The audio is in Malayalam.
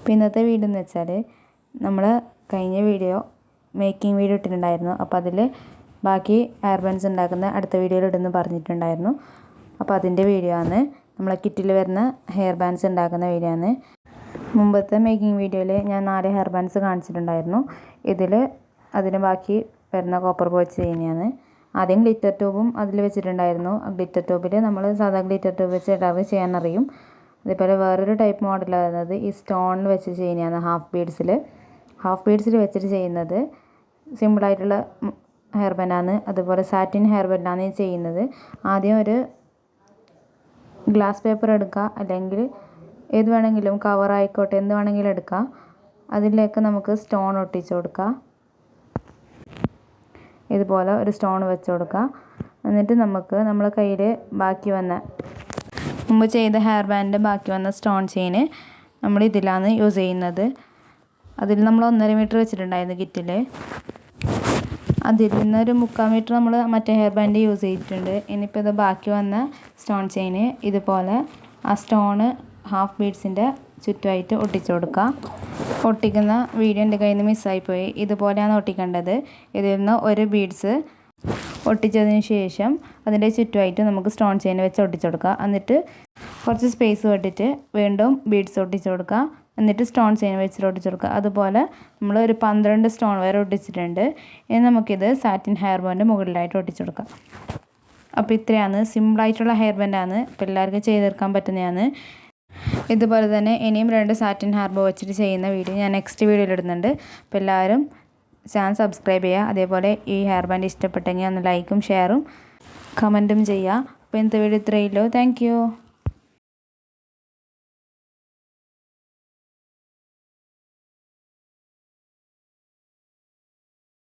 അപ്പോൾ ഇന്നത്തെ വീഡിയോ എന്ന് വെച്ചാൽ നമ്മൾ കഴിഞ്ഞ വീഡിയോ മേക്കിംഗ് വീഡിയോ ഇട്ടിട്ടുണ്ടായിരുന്നു. അപ്പോൾ അതിൽ ബാക്കി ഹെയർ ബാൻഡ്സ് ഉണ്ടാക്കുന്ന അടുത്ത വീഡിയോയിൽ ഇടുന്നു പറഞ്ഞിട്ടുണ്ടായിരുന്നു. അപ്പോൾ അതിൻ്റെ വീഡിയോ ആണ്, നമ്മളെ കിറ്റിൽ വരുന്ന ഹെയർ ബാൻഡ്സ് ഉണ്ടാക്കുന്ന വീഡിയോ ആണ്. മുമ്പത്തെ മേക്കിംഗ് വീഡിയോയിൽ ഞാൻ 4 ഹെയർ ബാൻഡ്സ് കാണിച്ചിട്ടുണ്ടായിരുന്നു. ഇതിൽ അതിന് ബാക്കി വരുന്ന കോപ്പർ പോച്ച് ചെയ്യുന്നതാണ്. ആദ്യം ഗ്ലിറ്റർ ട്യൂബും അതിൽ വെച്ചിട്ടുണ്ടായിരുന്നു. ഗ്ലിറ്റർ ട്യൂബിൽ നമ്മൾ സാധാ ഗ്ലിറ്റർ ട്യൂബ് വെച്ച് ഇടാവ് ചെയ്യാനറിയും. അതേപോലെ വേറൊരു ടൈപ്പ് മോഡലാകുന്നത് ഈ സ്റ്റോണിൽ വെച്ച് ചെയ്യുന്നതാണ്. ഹാഫ് ബീഡ്സിൽ വെച്ചിട്ട് ചെയ്യുന്നത് സിമ്പിളായിട്ടുള്ള ഹെയർ ബാൻഡാണ്. അതുപോലെ സാറ്റിൻ ഹെയർ ബാൻഡാണ് ചെയ്യുന്നത്. ആദ്യം ഒരു ഗ്ലാസ് പേപ്പർ എടുക്കുക, അല്ലെങ്കിൽ ഏത് വേണമെങ്കിലും കവർ ആയിക്കോട്ടെ, എന്ത് വേണമെങ്കിലും എടുക്കുക. അതിലേക്ക് നമുക്ക് സ്റ്റോൺ ഒട്ടിച്ച് കൊടുക്കുക. ഇതുപോലെ ഒരു സ്റ്റോൺ വെച്ച് കൊടുക്കുക. എന്നിട്ട് നമുക്ക് നമ്മളെ കയ്യിൽ ബാക്കി വന്ന മുമ്പ് ചെയ്ത ഹെയർ ബാൻഡ് ബാക്കി വന്ന സ്റ്റോൺ ചെയിന് നമ്മൾ ഇതിലാണ് യൂസ് ചെയ്യുന്നത്. അതിൽ നമ്മൾ 1.5 മീറ്റർ വെച്ചിട്ടുണ്ടായിരുന്നു കിറ്റിൽ. അതിൽ നിന്നൊരു 3/4 മീറ്റർ നമ്മൾ മറ്റേ ഹെയർ ബാൻഡ് യൂസ് ചെയ്തിട്ടുണ്ട്. ഇനിയിപ്പോൾ ഇത് ബാക്കി വന്ന സ്റ്റോൺ ചെയിന് ഇതുപോലെ ആ സ്റ്റോണ് ഹാഫ് ബീഡ്സിൻ്റെ ചുറ്റുമായിട്ട് ഒട്ടിച്ചു കൊടുക്കുക. ഒട്ടിക്കുന്ന വീഡിയോ എൻ്റെ കയ്യിൽ നിന്ന് മിസ്സായിപ്പോയി. ഇതുപോലെയാണ് ഒട്ടിക്കേണ്ടത്. ഇതിൽ നിന്ന് ഒരു ബീഡ്സ് ഒട്ടിച്ചതിന് ശേഷം അതിൻ്റെ ചുറ്റുമായിട്ട് നമുക്ക് സ്റ്റോൺ ചെയിൻ വെച്ച് ഒട്ടിച്ചു കൊടുക്കുക. എന്നിട്ട് കുറച്ച് സ്പേസ് വിട്ടിട്ട് വീണ്ടും ബീഡ്സ് ഒട്ടിച്ചു കൊടുക്കുക. എന്നിട്ട് സ്റ്റോൺ ചെയിൻ വെച്ചിട്ട് ഒട്ടിച്ചു കൊടുക്കുക. അതുപോലെ നമ്മൾ ഒരു 12 സ്റ്റോൺ വരെ ഒട്ടിച്ചിട്ടുണ്ട്. ഇനി നമുക്കിത് സാറ്റിൻ ഹെയർ ബാൻഡ് മുകളിലായിട്ട് ഒട്ടിച്ചു കൊടുക്കാം. അപ്പോൾ ഇത്രയാണ്, സിമ്പിളായിട്ടുള്ള ഹെയർ ബാൻഡാണ്. അപ്പോൾ എല്ലാവർക്കും ചെയ്തെടുക്കാൻ പറ്റുന്നതാണ്. ഇതുപോലെ തന്നെ ഇനിയും 2 സാറ്റിൻ ഹെയർ ബോ വെച്ചിട്ട് ചെയ്യുന്ന വീഡിയോ ഞാൻ നെക്സ്റ്റ് വീഡിയോയിൽ ഇടുന്നുണ്ട്. അപ്പോൾ എല്ലാവരും ചാനൽ സബ്സ്ക്രൈബ് ചെയ്യുക. അതേപോലെ ഈ ഹെയർ ബാൻഡ് ഇഷ്ടപ്പെട്ടെങ്കിൽ ഒന്ന് ലൈക്കും ഷെയറും കമൻറ്റും ചെയ്യുക. അപ്പോൾ ഇന്നത്തെ വീഡിയോ ഇത്രയേ ഉള്ളൂ. Thank you.